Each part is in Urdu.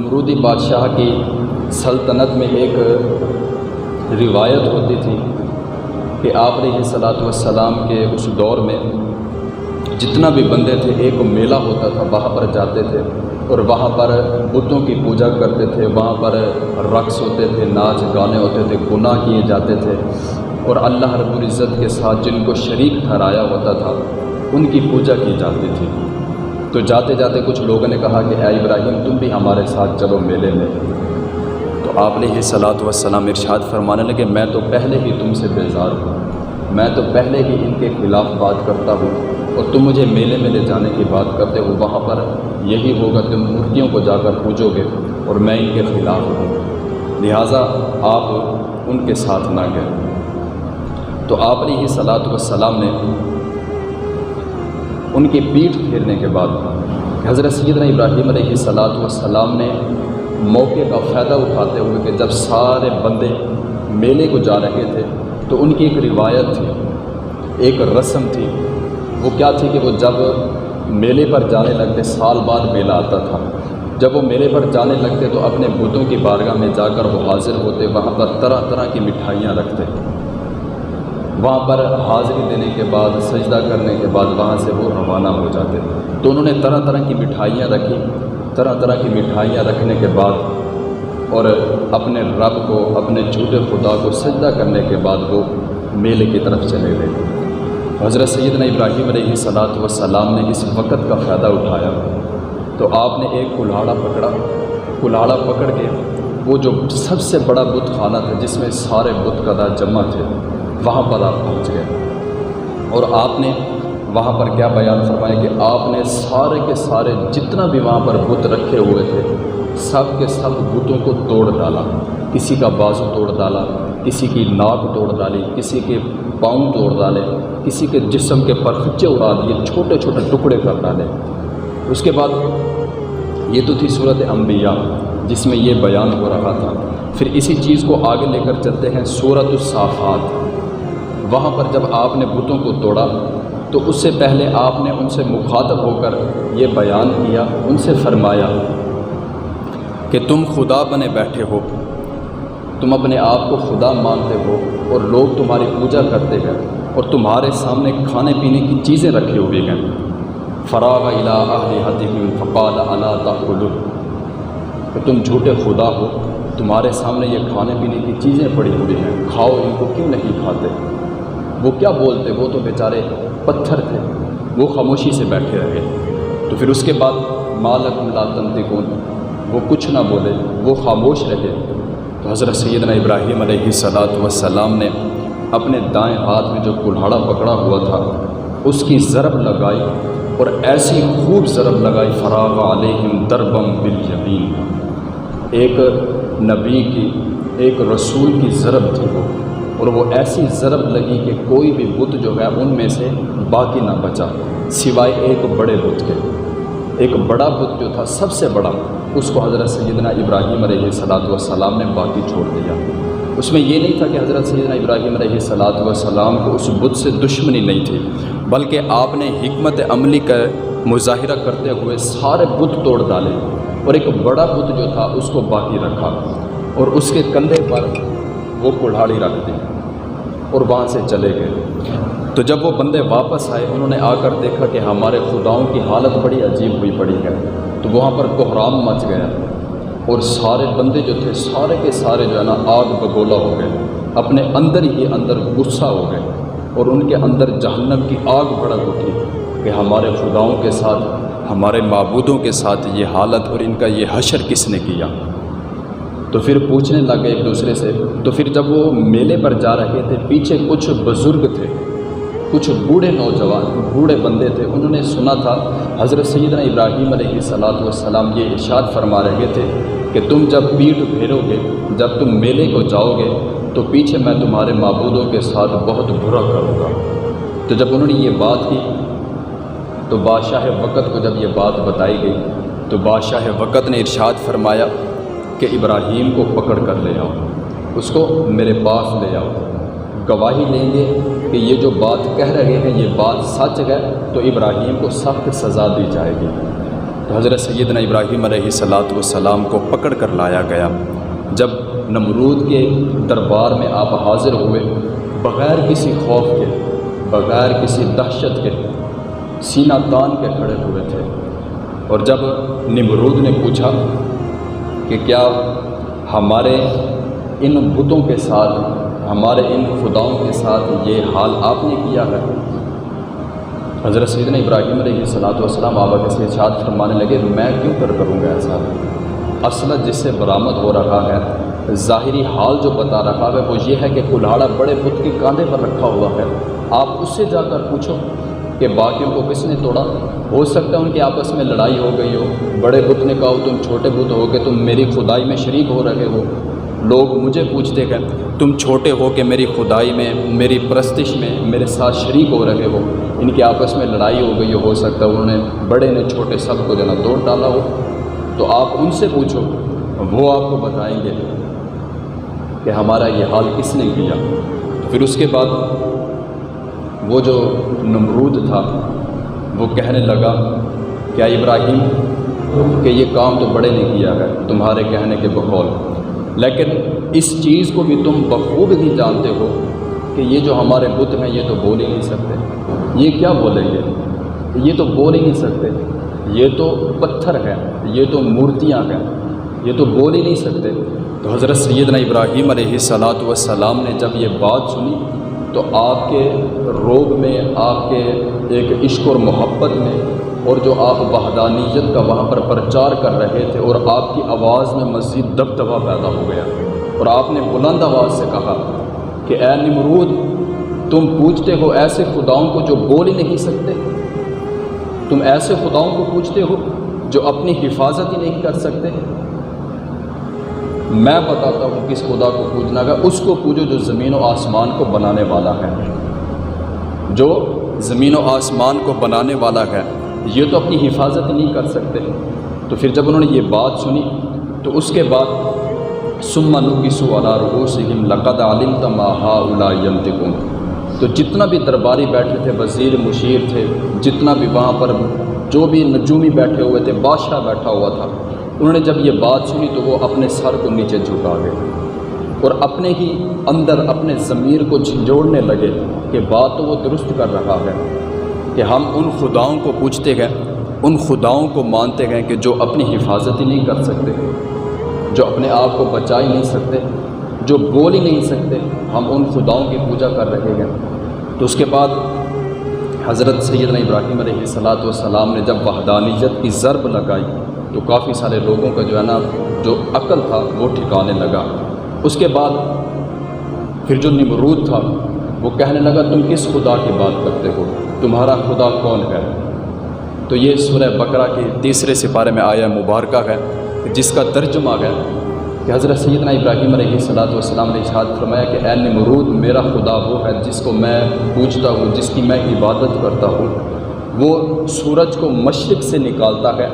نمرودی بادشاہ کی سلطنت میں ایک روایت ہوتی تھی کہ آپ علیہ الصلوۃ والسلام کے اس دور میں جتنا بھی بندے تھے ایک میلہ ہوتا تھا، وہاں پر جاتے تھے اور وہاں پر بتوں کی پوجا کرتے تھے، وہاں پر رقص ہوتے تھے، ناچ گانے ہوتے تھے، گناہ کیے جاتے تھے، اور اللہ رب العزت کے ساتھ جن کو شریک ٹھہرایا ہوتا تھا ان کی پوجا کی جاتی تھی۔ تو جاتے جاتے کچھ لوگوں نے کہا کہ اے ابراہیم تم بھی ہمارے ساتھ چلو میلے میں۔ تو آپ علیہ الصلوۃ والسلام ارشاد فرمانے لگے میں تو پہلے ہی تم سے بیزار ہوں، میں تو پہلے ہی ان کے خلاف بات کرتا ہوں، اور تم مجھے میلے میں لے جانے کی بات کرتے ہو، وہاں پر یہی ہوگا تم مورتیوں کو جا کر پوجو گے اور میں ان کے خلاف ہوں، لہٰذا آپ ان کے ساتھ نہ گئے۔ تو آپ علیہ الصلوۃ والسلام نے ان کی پیٹھ پھیرنے کے بعد حضرت سیدنا ابراہیم علیہ الصلوۃ والسلام نے موقع کا فائدہ اٹھاتے ہوئے کہ جب سارے بندے میلے کو جا رہے تھے تو ان کی ایک روایت تھی، ایک رسم تھی، وہ کیا تھی کہ وہ جب میلے پر جانے لگتے، سال بعد میلہ آتا تھا، جب وہ میلے پر جانے لگتے تو اپنے بتوں کی بارگاہ میں جا کر وہ حاضر ہوتے، وہاں پر طرح طرح کی مٹھائیاں رکھتے، وہاں پر حاضری دینے کے بعد سجدہ کرنے کے بعد وہاں سے وہ روانہ ہو جاتے۔ تو انہوں نے طرح طرح کی مٹھائیاں رکھی، طرح طرح کی مٹھائیاں رکھنے کے بعد اور اپنے رب کو، اپنے جھوٹے خدا کو سجدہ کرنے کے بعد وہ میلے کی طرف چلے گئے۔ حضرت سیدنا ابراہیم علیہ الصلوۃ والسلام نے اس وقت کا فائدہ اٹھایا تو آپ نے ایک کلاڑا پکڑا، کلاڑا پکڑ کے وہ جو سب سے بڑا بت خانہ تھا جس میں سارے بت قدا جمع تھے وہاں پر آپ پہنچ گئے، اور آپ نے وہاں پر کیا بیان فرمایا کہ آپ نے سارے کے سارے جتنا بھی وہاں پر بت رکھے ہوئے تھے سب کے سب بتوں کو توڑ ڈالا، کسی کا بازو توڑ ڈالا، کسی کی ناک توڑ ڈالی، کسی کے پاؤں توڑ ڈالے، کسی کے جسم کے پرخچے اڑا دیے، چھوٹے چھوٹے ٹکڑے کر ڈالے۔ اس کے بعد یہ تو تھی صورت انبیاء جس میں یہ بیان ہو رہا تھا۔ پھر اسی چیز کو آگے لے کر چلتے ہیں سورۃ الصافات، وہاں پر جب آپ نے بتوں کو توڑا تو اس سے پہلے آپ نے ان سے مخاطب ہو کر یہ بیان کیا، ان سے فرمایا کہ تم خدا بنے بیٹھے ہو، تم اپنے آپ کو خدا مانتے ہو اور لوگ تمہاری پوجا کرتے ہیں اور تمہارے سامنے کھانے پینے کی چیزیں رکھی ہوئی ہیں۔ فراغ الی آلہتہم فقال الا تأکلون، کہ تم جھوٹے خدا ہو، تمہارے سامنے یہ کھانے پینے کی چیزیں پڑی ہوئی ہیں، کھاؤ ان کو کیوں نہیں کھاتے؟ وہ کیا بولتے، وہ تو بیچارے پتھر تھے، وہ خاموشی سے بیٹھے رہے۔ تو پھر اس کے بعد ما لکم لا تنطقون، وہ کچھ نہ بولے، وہ خاموش رہے۔ تو حضرت سیدنا ابراہیم علیہ الصلوۃ والسلام نے اپنے دائیں ہاتھ میں جو کلہاڑا پکڑا ہوا تھا اس کی ضرب لگائی، اور ایسی خوب ضرب لگائی، فراغ علیہم ضربا بالیمین، ایک نبی کی، ایک رسول کی ضرب تھی وہ، اور وہ ایسی ضرب لگی کہ کوئی بھی بت جو ہے ان میں سے باقی نہ بچا سوائے ایک بڑے بت کے۔ ایک بڑا بت جو تھا سب سے بڑا، اس کو حضرت سیدنا ابراہیم علیہ الصلوۃ والسلام نے باقی چھوڑ دیا۔ اس میں یہ نہیں تھا کہ حضرت سیدنا ابراہیم علیہ الصلوۃ والسلام کو اس بت سے دشمنی نہیں تھی، بلکہ آپ نے حکمت عملی کا مظاہرہ کرتے ہوئے سارے بت توڑ ڈالے اور ایک بڑا بت جو تھا اس کو باقی رکھا، اور اس کے کندھے پر وہ کلہاڑی رکھ دی اور وہاں سے چلے گئے۔ تو جب وہ بندے واپس آئے انہوں نے آ کر دیکھا کہ ہمارے خداؤں کی حالت بڑی عجیب ہوئی پڑی ہے، تو وہاں پر کوہرام مچ گیا، اور سارے بندے جو تھے سارے کے سارے جو ہے نا آگ بگولا ہو گئے، اپنے اندر ہی اندر غصہ ہو گئے، اور ان کے اندر جہنم کی آگ بھڑک اٹھی کہ ہمارے خداؤں کے ساتھ، ہمارے معبودوں کے ساتھ یہ حالت اور ان کا یہ حشر کس نے کیا؟ تو پھر پوچھنے لگے ایک دوسرے سے۔ تو پھر جب وہ میلے پر جا رہے تھے پیچھے کچھ بزرگ تھے، کچھ بوڑھے نوجوان، بوڑھے بندے تھے، انہوں نے سنا تھا حضرت سیدنا ابراہیم علیہ الصلوۃ والسلام یہ ارشاد فرما رہے تھے کہ تم جب پیٹھ پھیرو گے، جب تم میلے کو جاؤ گے تو پیچھے میں تمہارے معبودوں کے ساتھ بہت برا کروں گا۔ تو جب انہوں نے یہ بات کی تو بادشاہ وقت کو جب یہ بات بتائی گئی تو بادشاہ وقت نے ارشاد فرمایا کہ ابراہیم کو پکڑ کر لے آؤ، اس کو میرے پاس لے آؤ، گواہی لیں گے کہ یہ جو بات کہہ رہے ہیں یہ بات سچ ہے تو ابراہیم کو سخت سزا دی جائے گی۔ تو حضرت سیدنا ابراہیم علیہ السلام کو پکڑ کر لایا گیا۔ جب نمرود کے دربار میں آپ حاضر ہوئے، بغیر کسی خوف کے، بغیر کسی دہشت کے، سینہ تان کے کھڑے ہوئے تھے۔ اور جب نمرود نے پوچھا کہ کیا ہمارے ان بتوں کے ساتھ، ہمارے ان خداؤں کے ساتھ یہ حال آپ نے کیا ہے؟ حضرت سیدنا ابراہیم علیہ السلام آبا کے ارشاد فرمانے لگے، میں کیوں کروں گا ایسا؟ اصل جس سے برآمد ہو رہا ہے، ظاہری حال جو بتا رہا ہے وہ یہ ہے کہ کلہاڑا بڑے بت کے کاندھے پر رکھا ہوا ہے۔ آپ اس سے جا کر پوچھو کہ باقیوں کو کس نے توڑا؟ ہو سکتا ہے ان کے آپس میں لڑائی ہو گئی ہو، بڑے بت نے کہا تم چھوٹے بت ہو کے تم میری خدائی میں شریک ہو رہے ہو۔ لوگ مجھے پوچھتے کہ تم چھوٹے ہو کے میری خدائی میں، میری پرستش میں میرے ساتھ شریک ہو رہے ہو، ان کے آپس میں لڑائی ہو گئی ہو سکتا ہے انہوں نے، بڑے نے چھوٹے سب کو جنا توڑ ڈالا ہو۔ تو آپ ان سے پوچھو، وہ آپ کو بتائیں گے کہ ہمارا یہ حال کس نے کیا۔ پھر اس کے بعد وہ جو نمرود تھا وہ کہنے لگا، کیا ابراہیم کہ یہ کام تو بڑے نے کیا ہے تمہارے کہنے کے بقول، لیکن اس چیز کو بھی تم بخوب ہی جانتے ہو کہ یہ جو ہمارے بت ہیں یہ تو بول ہی نہیں سکتے۔ یہ کیا بولیں گے؟ یہ تو بول ہی نہیں سکتے، یہ تو پتھر ہے، یہ تو مورتیاں ہیں، یہ تو بول ہی نہیں سکتے۔ تو حضرت سیدنا ابراہیم علیہ السلام نے جب یہ بات سنی تو آپ کے روب میں، آپ کے ایک عشق اور محبت میں، اور جو آپ وحدانیت کا وہاں پر پرچار کر رہے تھے، اور آپ کی آواز میں مزید دبدبا پیدا ہو گیا، اور آپ نے بلند آواز سے کہا کہ اے نمرود، تم پوچھتے ہو ایسے خداؤں کو جو بول ہی نہیں سکتے؟ تم ایسے خداؤں کو پوچھتے ہو جو اپنی حفاظت ہی نہیں کر سکتے؟ میں بتاتا ہوں کس خدا کو پوجنا ہے، اس کو پوجو جو زمین و آسمان کو بنانے والا ہے، جو زمین و آسمان کو بنانے والا ہے۔ یہ تو اپنی حفاظت ہی نہیں کر سکتے۔ تو پھر جب انہوں نے یہ بات سنی تو اس کے بعد ثم نکسوا علی رؤوسہم لقد علمت ما ہؤلاء ینطقون، تو جتنا بھی درباری بیٹھے تھے، وزیر مشیر تھے، جتنا بھی وہاں پر جو بھی نجومی بیٹھے ہوئے تھے، بادشاہ بیٹھا ہوا تھا، انہوں نے جب یہ بات سنی تو وہ اپنے سر کو نیچے جھکا گئے اور اپنے ہی اندر اپنے ضمیر کو جھنجھوڑنے لگے کہ بات تو وہ درست کر رہا ہے کہ ہم ان خداؤں کو پوچھتے ہیں، ان خداؤں کو مانتے ہیں کہ جو اپنی حفاظت ہی نہیں کر سکتے، جو اپنے آپ کو بچا ہی نہیں سکتے، جو بول ہی نہیں سکتے، ہم ان خداؤں کی پوجا کر رہے ہیں۔ تو اس کے بعد حضرت سیدنا ابراہیم علیہ السلام نے جب وحدانیت کی ضرب لگائی تو کافی سارے لوگوں کا جو ہے نا جو عقل تھا وہ ٹھکانے لگا۔ اس کے بعد پھر جو نمرود تھا وہ کہنے لگا، تم کس خدا کی بات کرتے ہو؟ تمہارا خدا کون ہے؟ تو یہ سورہ بقرہ کے 3 سپارے میں آیا مبارکہ ہے جس کا ترجمہ ہے کہ حضرت سیدنا ابراہیم علیہ السلام نے ارشاد فرمایا کہ اے نمرود، میرا خدا وہ ہے جس کو میں پوجتا ہوں، جس کی میں عبادت کرتا ہوں۔ وہ سورج کو مشرق سے نکالتا ہے،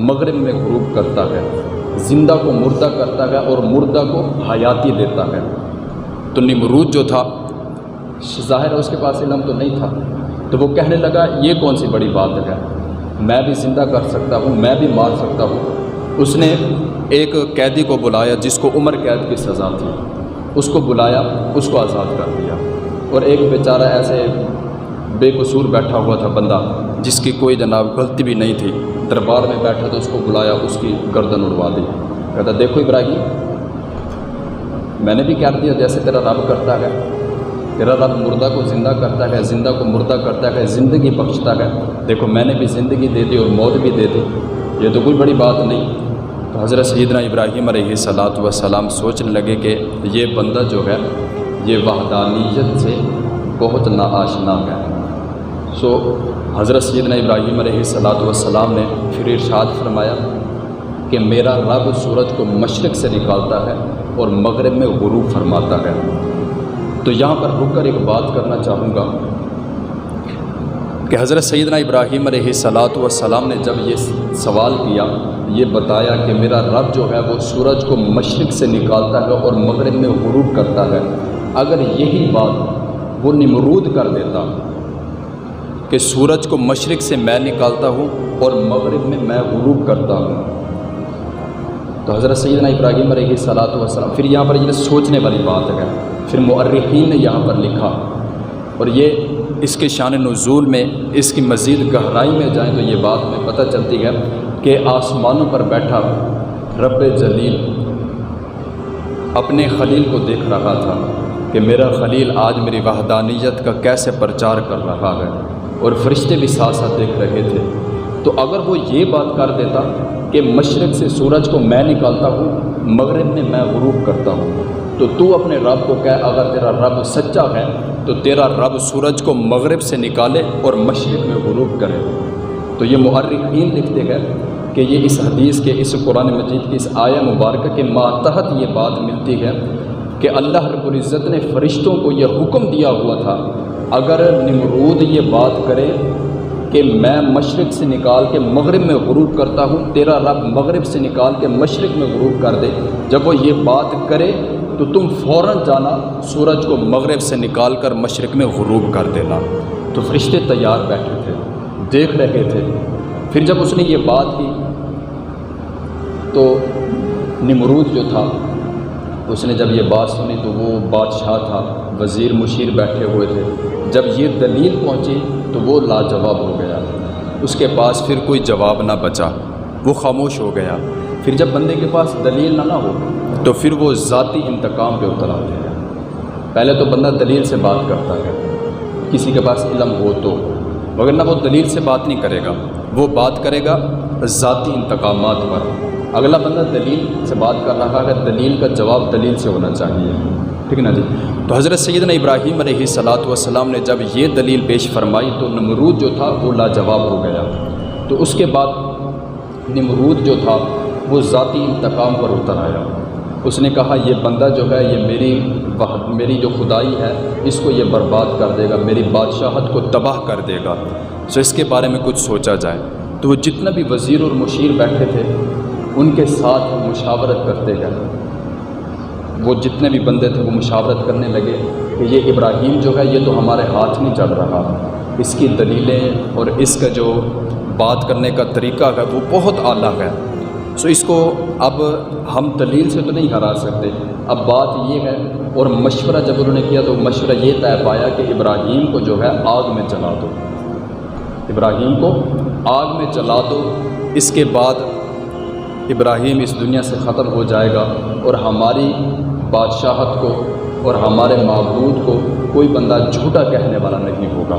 مغرب میں غروب کرتا ہے، زندہ کو مردہ کرتا ہے اور مردہ کو حیاتی دیتا ہے۔ تو نمرود جو تھا، ظاہر ہے اس کے پاس علم تو نہیں تھا، تو وہ کہنے لگا یہ کون سی بڑی بات ہے، میں بھی زندہ کر سکتا ہوں، میں بھی مار سکتا ہوں۔ اس نے ایک قیدی کو بلایا جس کو عمر قید کی سزا تھی، اس کو بلایا، اس کو آزاد کر دیا، اور ایک بیچارہ ایسے بے قصور بیٹھا ہوا تھا بندہ جس کی کوئی جناب غلطی بھی نہیں تھی، دربار میں بیٹھا تو اس کو بلایا، اس کی گردن اڑوا دی۔ کہتا دیکھو ابراہیم، میں نے بھی کر دیا جیسے تیرا رب کرتا ہے، تیرا رب مردہ کو زندہ کرتا ہے، زندہ کو مردہ کرتا ہے، زندگی بخشتا ہے، دیکھو میں نے بھی زندگی دے دی اور موت بھی دے دی، یہ تو کوئی بڑی بات نہیں۔ تو حضرت سیدنا ابراہیم علیہ السلام سوچنے لگے کہ یہ بندہ جو ہے یہ وحدانیت سے بہت ناآشنا ہے۔ سو حضرت سیدنا ابراہیم علیہ السلام نے پھر ارشاد فرمایا کہ میرا رب سورج کو مشرق سے نکالتا ہے اور مغرب میں غروب فرماتا ہے۔ تو یہاں پر رک کر ایک بات کرنا چاہوں گا کہ حضرت سیدنا ابراہیم علیہ السلام نے جب یہ سوال کیا، یہ بتایا کہ میرا رب جو ہے وہ سورج کو مشرق سے نکالتا ہے اور مغرب میں غروب کرتا ہے، اگر یہی بات وہ نمرود کر دیتا کہ سورج کو مشرق سے میں نکالتا ہوں اور مغرب میں میں غروب کرتا ہوں۔ تو حضرت سیدنا ابراہیم علیہ الصلوۃ والسلام، پھر یہاں پر یہ سوچنے والی بات ہے، پھر مؤرخین نے یہاں پر لکھا، اور یہ اس کے شان نزول میں اس کی مزید گہرائی میں جائیں تو یہ بات ہمیں پتہ چلتی ہے کہ آسمانوں پر بیٹھا رب جلیل اپنے خلیل کو دیکھ رہا تھا کہ میرا خلیل آج میری وحدانیت کا کیسے پرچار کر رہا ہے، اور فرشتے بھی ساتھ ساتھ دیکھ رہے تھے۔ تو اگر وہ یہ بات کر دیتا کہ مشرق سے سورج کو میں نکالتا ہوں، مغرب میں میں غروب کرتا ہوں، تو اپنے رب کو کہہ، اگر تیرا رب سچا ہے تو تیرا رب سورج کو مغرب سے نکالے اور مشرق میں غروب کرے۔ تو یہ مؤرخین لکھتے ہیں کہ یہ اس حدیث کے، اس قرآن مجید کی اس آیہ مبارکہ کے ماتحت یہ بات ملتی ہے کہ اللہ رب العزت نے فرشتوں کو یہ حکم دیا ہوا تھا، اگر نمرود یہ بات کرے کہ میں مشرق سے نکال کے مغرب میں غروب کرتا ہوں، تیرا رب مغرب سے نکال کے مشرق میں غروب کر دے، جب وہ یہ بات کرے تو تم فوراً جانا سورج کو مغرب سے نکال کر مشرق میں غروب کر دینا۔ تو فرشتے تیار بیٹھے تھے، دیکھ رہے تھے۔ پھر جب اس نے یہ بات کی تو نمرود جو تھا اس نے جب یہ بات سنی تو وہ بادشاہ تھا، وزیر مشیر بیٹھے ہوئے تھے، جب یہ دلیل پہنچی تو وہ لاجواب ہو گیا، اس کے پاس پھر کوئی جواب نہ بچا، وہ خاموش ہو گیا۔ پھر جب بندے کے پاس دلیل نہ ہو تو پھر وہ ذاتی انتقام پہ اتر آتے ہیں۔ پہلے تو بندہ دلیل سے بات کرتا ہے، کسی کے پاس علم ہو تو، مگر نہ وہ دلیل سے بات نہیں کرے گا، وہ بات کرے گا ذاتی انتقامات پر۔ اگلا بندہ دلیل سے بات کر رہا ہے، دلیل کا جواب دلیل سے ہونا چاہیے، ٹھیک ہے نا جی۔ تو حضرت سیدنا ابراہیم علیہ الصلوۃ والسلام نے جب یہ دلیل پیش فرمائی تو نمرود جو تھا وہ لاجواب ہو گیا۔ تو اس کے بعد نمرود جو تھا وہ ذاتی انتقام پر اتر آیا، اس نے کہا یہ بندہ جو ہے یہ میری جو خدائی ہے اس کو یہ برباد کر دے گا، میری بادشاہت کو تباہ کر دے گا، سو اس کے بارے میں کچھ سوچا جائے۔ تو وہ جتنا بھی وزیر اور مشیر بیٹھے تھے ان کے ساتھ مشاورت کرتے گئے، وہ جتنے بھی بندے تھے وہ مشاورت کرنے لگے کہ یہ ابراہیم جو ہے یہ تو ہمارے ہاتھ نہیں چل رہا، اس کی دلیلیں اور اس کا جو بات کرنے کا طریقہ ہے وہ بہت اعلیٰ ہے، سو اس کو اب ہم دلیل سے تو نہیں ہرا سکتے۔ اب بات یہ ہے، اور مشورہ جب انہوں نے کیا تو مشورہ یہ طے پایا کہ ابراہیم کو جو ہے آگ میں جلا دو، ابراہیم کو آگ میں جلا دو، اس کے بعد ابراہیم اس دنیا سے ختم ہو جائے گا اور ہماری بادشاہت کو اور ہمارے معبود کو کوئی بندہ جھوٹا کہنے والا نہیں ہوگا۔